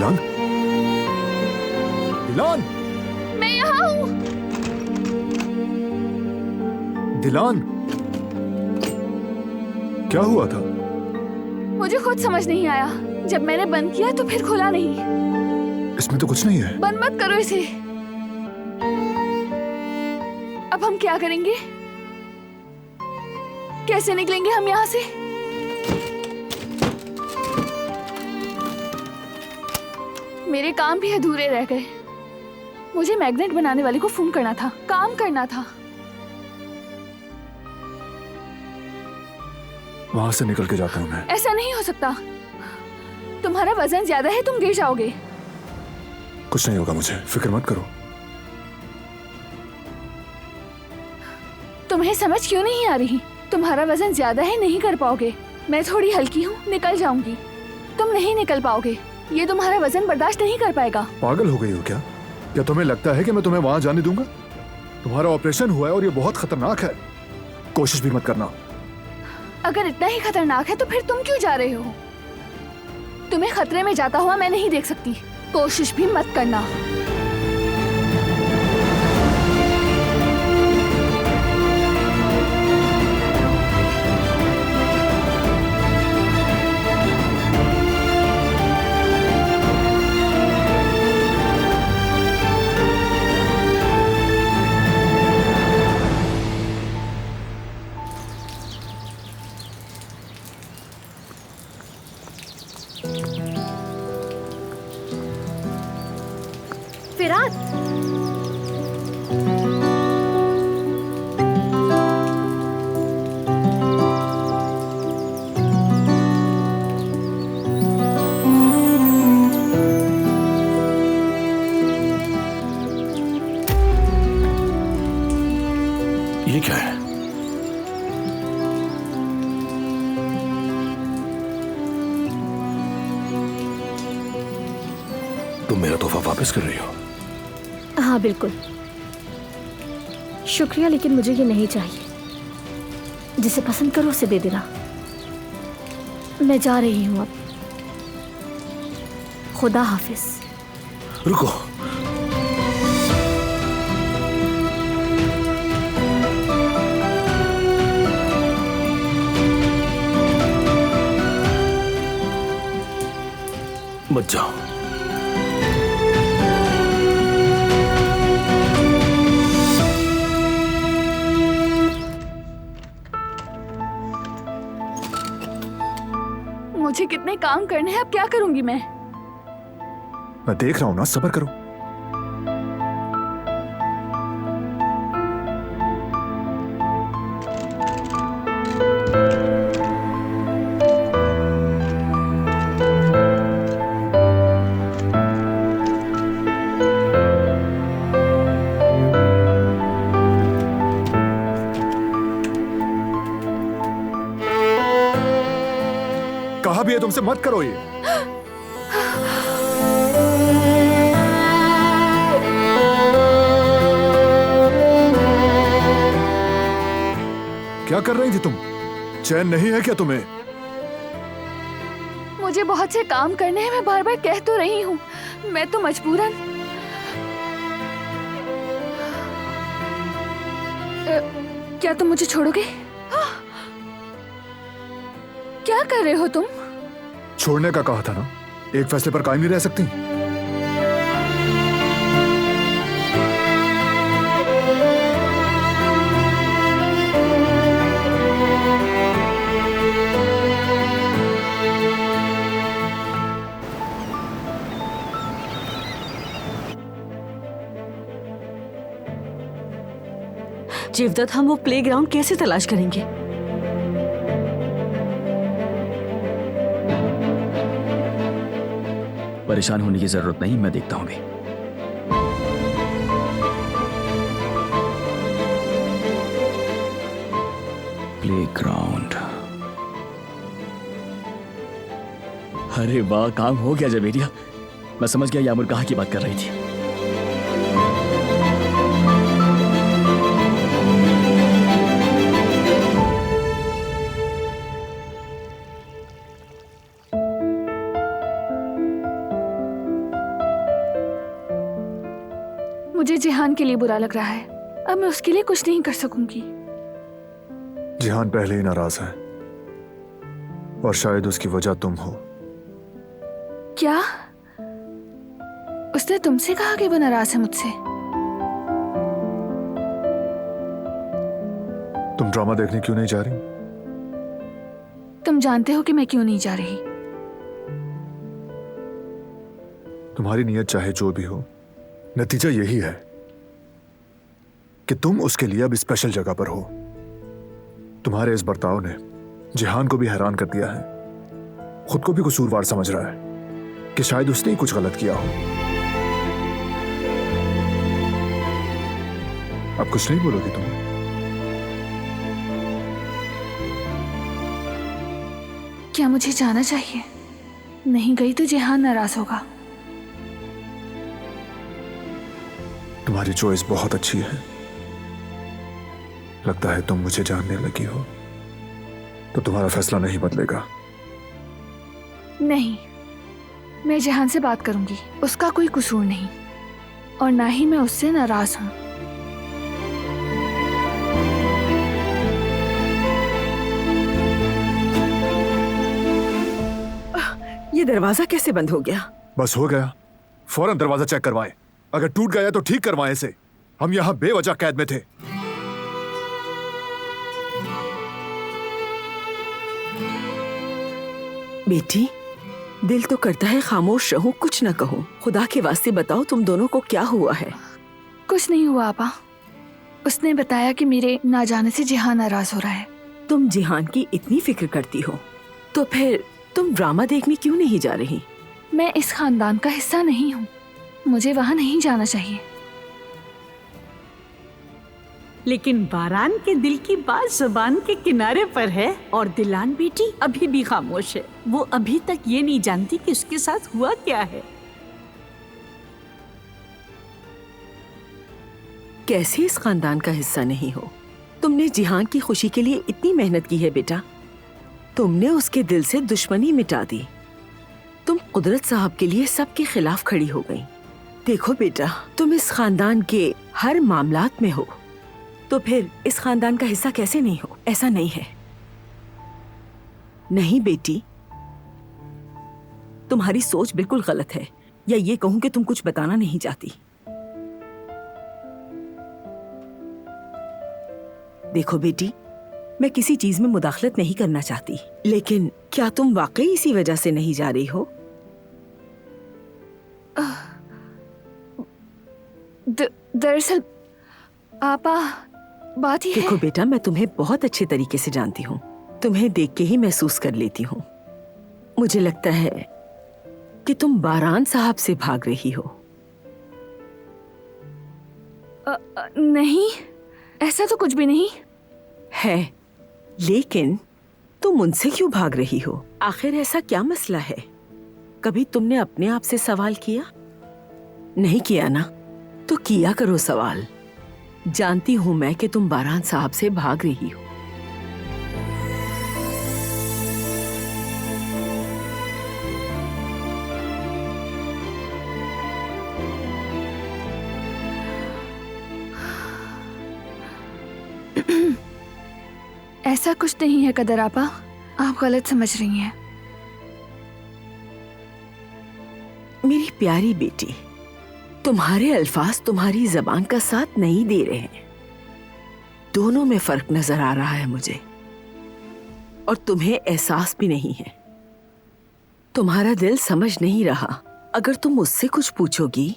दिलान, दिलान, मैं यहाँ हूँ। दिलान, क्या हुआ था? मुझे खुद समझ नहीं आया। जब मैंने बंद किया तो फिर खुला नहीं। इसमें तो कुछ नहीं है। बंद मत करो इसे। अब हम क्या करेंगे? कैसे निकलेंगे हम यहाँ से? मेरे काम भी अधूरे रह गए। मुझे मैग्नेट बनाने वाले को फोन करना था, काम करना था। वहां से निकल के जाता हूं मैं। ऐसा नहीं हो सकता। तुम्हारा वजन ज्यादा है, तुम गिर जाओगे। कुछ नहीं होगा मुझे, फिक्र मत करो। तुम्हें समझ क्यों नहीं आ रही? तुम्हारा वजन ज्यादा है, नहीं कर पाओगे। मैं थोड़ी हल्की हूँ, निकल जाऊंगी। तुम नहीं निकल पाओगे। ये तुम्हारा वजन बर्दाश्त नहीं कर पाएगा। पागल हो गई हो क्या? क्या तुम्हें लगता है कि मैं तुम्हें वहां जाने दूंगा? तुम्हारा ऑपरेशन हुआ है और ये बहुत खतरनाक है। कोशिश भी मत करना। अगर इतना ही खतरनाक है तो फिर तुम क्यों जा रहे हो? तुम्हें खतरे में जाता हुआ मैं नहीं देख सकती। कोशिश भी मत करना। फिरात, ये क्या है? तुम मेरा तोहफा वापस कर रही हो? हाँ बिल्कुल। शुक्रिया, लेकिन मुझे ये नहीं चाहिए। जिसे पसंद करो उसे दे देना। मैं जा रही हूँ अब। खुदा हाफिज। रुको। मत जाओ। मुझे कितने काम करने हैं, अब क्या करूंगी मैं? मैं देख रहा हूं ना, सब्र करो। कहा भी है तुमसे मत करो ये। क्या कर रही थी तुम? चैन नहीं है क्या तुम्हें? मुझे बहुत से काम करने हैं, मैं बार बार कह तो रही हूँ। मैं तो मजबूरन। क्या तुम मुझे छोड़ोगे? क्या कर रहे हो तुम? छोड़ने का कहा था ना, एक फैसले पर कायम नहीं रह सकती। जीवदत्त, हम वो प्लेग्राउंड कैसे तलाश करेंगे? परेशान होने की जरूरत नहीं, मैं देखता हूं भी। प्लेग्राउंड। अरे वाह, काम हो गया जवेरिया। मैं समझ गया यामुर कहाँ की बात कर रही थी। मुझे जिहान के लिए बुरा लग रहा है। अब मैं उसके लिए कुछ नहीं कर सकूंगी। जिहान पहले ही नाराज है और शायद उसकी वजह तुम हो। क्या? उसने तुमसे कहा कि वो नाराज है मुझसे? तुम ड्रामा देखने क्यों नहीं जा रही? तुम जानते हो कि मैं क्यों नहीं जा रही। तुम्हारी नीयत चाहे जो भी हो, नतीजा यही है कि तुम उसके लिए अब स्पेशल जगह पर हो। तुम्हारे इस बर्ताव ने जिहान को भी हैरान कर दिया है। खुद को भी कसूरवार समझ रहा है कि शायद उसने ही कुछ गलत किया हो। अब कुछ नहीं बोलोगी तुम? क्या मुझे जाना चाहिए? नहीं गई तो जिहान नाराज होगा। तुम्हारी चॉइस बहुत अच्छी है। लगता है तुम मुझे जानने लगी हो, तो तुम्हारा फैसला नहीं बदलेगा। नहीं, मैं जिहान से बात करूंगी। उसका कोई कसूर नहीं और ना ही मैं उससे नाराज हूं। ये दरवाजा कैसे बंद हो गया? बस हो गया। फौरन दरवाजा चेक करवाएं। अगर टूट गया तो ठीक करवाएं इसे। हम यहां बेवजह कैद में थे। बेटी, दिल तो करता है खामोश रहूं, कुछ न कहूं। खुदा के वास्ते बताओ तुम दोनों को क्या हुआ है? कुछ नहीं हुआ आपा। उसने बताया कि मेरे ना जाने से जिहान नाराज हो रहा है। तुम जिहान की इतनी फिक्र करती हो तो फिर तुम ड्रामा देखने क्यों नहीं जा रही? मैं इस खानदान का हिस्सा नहीं हूँ। मुझे वहाँ नहीं जाना चाहिए। लेकिन बारान के दिल की बात जुबान के किनारे पर है और दिलान बेटी अभी भी खामोश है। वो अभी तक ये नहीं जानती कि उसके साथ हुआ क्या है। कैसे इस खानदान का हिस्सा नहीं हो? तुमने जिहान की खुशी के लिए इतनी मेहनत की है बेटा। तुमने उसके दिल से दुश्मनी मिटा दी। तुम कुदरत साहब के लिए सबके खिलाफ खड़ी हो गई। देखो बेटा, तुम इस खानदान के हर मामलात में हो, तो फिर इस खानदान का हिस्सा कैसे नहीं हो? ऐसा नहीं है। नहीं बेटी, तुम्हारी सोच बिल्कुल गलत है, या ये कहूं कि तुम कुछ बताना नहीं चाहती। देखो बेटी, मैं किसी चीज में मुदाखलत नहीं करना चाहती, लेकिन क्या तुम वाकई इसी वजह से नहीं जा रही हो? दरअसल आपा, बात ही देखो है। बेटा, मैं तुम्हें बहुत अच्छे तरीके से जानती हूँ। तुम्हें देख के ही महसूस कर लेती हूँ। मुझे लगता है कि तुम बारान साहब से भाग रही हो। नहीं, ऐसा तो कुछ भी नहीं है, लेकिन तुम उनसे क्यों भाग रही हो? आखिर ऐसा क्या मसला है? कभी तुमने अपने आप से सवाल किया? नहीं किया ना? तो किया करो सवाल। जानती हूं मैं कि तुम बारान साहब से भाग रही हो। ऐसा कुछ नहीं है कदर आपा, आप गलत समझ रही हैं। मेरी प्यारी बेटी, तुम्हारे अल्फाज तुम्हारी जबान का साथ नहीं दे रहे हैं। दोनों में फर्क नजर आ रहा है मुझे, और तुम्हें एहसास भी नहीं है। तुम्हारा दिल समझ नहीं रहा। अगर तुम उससे कुछ पूछोगी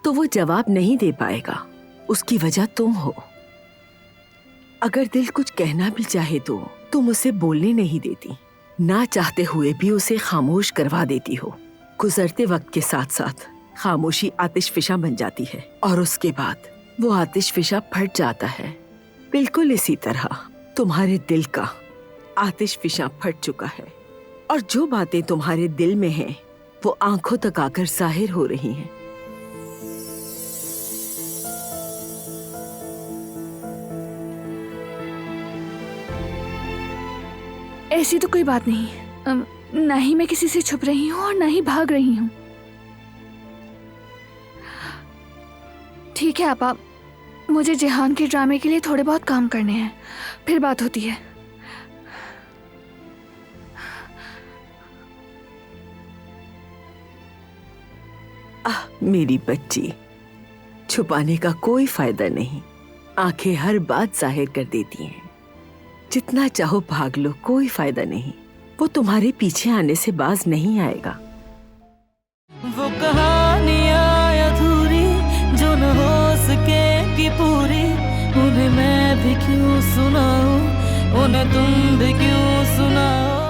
तो वो जवाब नहीं दे पाएगा। उसकी वजह तुम हो। अगर दिल कुछ कहना भी चाहे तो तुम उसे बोलने नहीं देती। ना चाहते हुए भी उसे खामोश करवा देती हो। गुजरते वक्त के साथ साथ खामोशी आतिशफिशा बन जाती है, और उसके बाद वो आतिशफिशा फट जाता है। बिल्कुल इसी तरह तुम्हारे दिल का आतिशफिशा फट चुका है, और जो बातें तुम्हारे दिल में हैं वो आंखों तक आकर जाहिर हो रही हैं। ऐसी तो कोई बात नहीं। ना ही मैं किसी से छुप रही हूँ और ना ही भाग रही हूँ। ठीक है आपा, मुझे जिहान के ड्रामे के लिए थोड़े बहुत काम करने हैं, फिर बात होती है। मेरी बच्ची, छुपाने का कोई फायदा नहीं। आंखें हर बात जाहिर कर देती हैं। जितना चाहो भाग लो, कोई फायदा नहीं। वो तुम्हारे पीछे आने से बाज नहीं आएगा। वो कहानियां अधूरी जो न हो सकेगी पूरी, उन्हें मैं भी क्यों सुनाऊं, उन्हें तुम भी क्यों सुनाओ।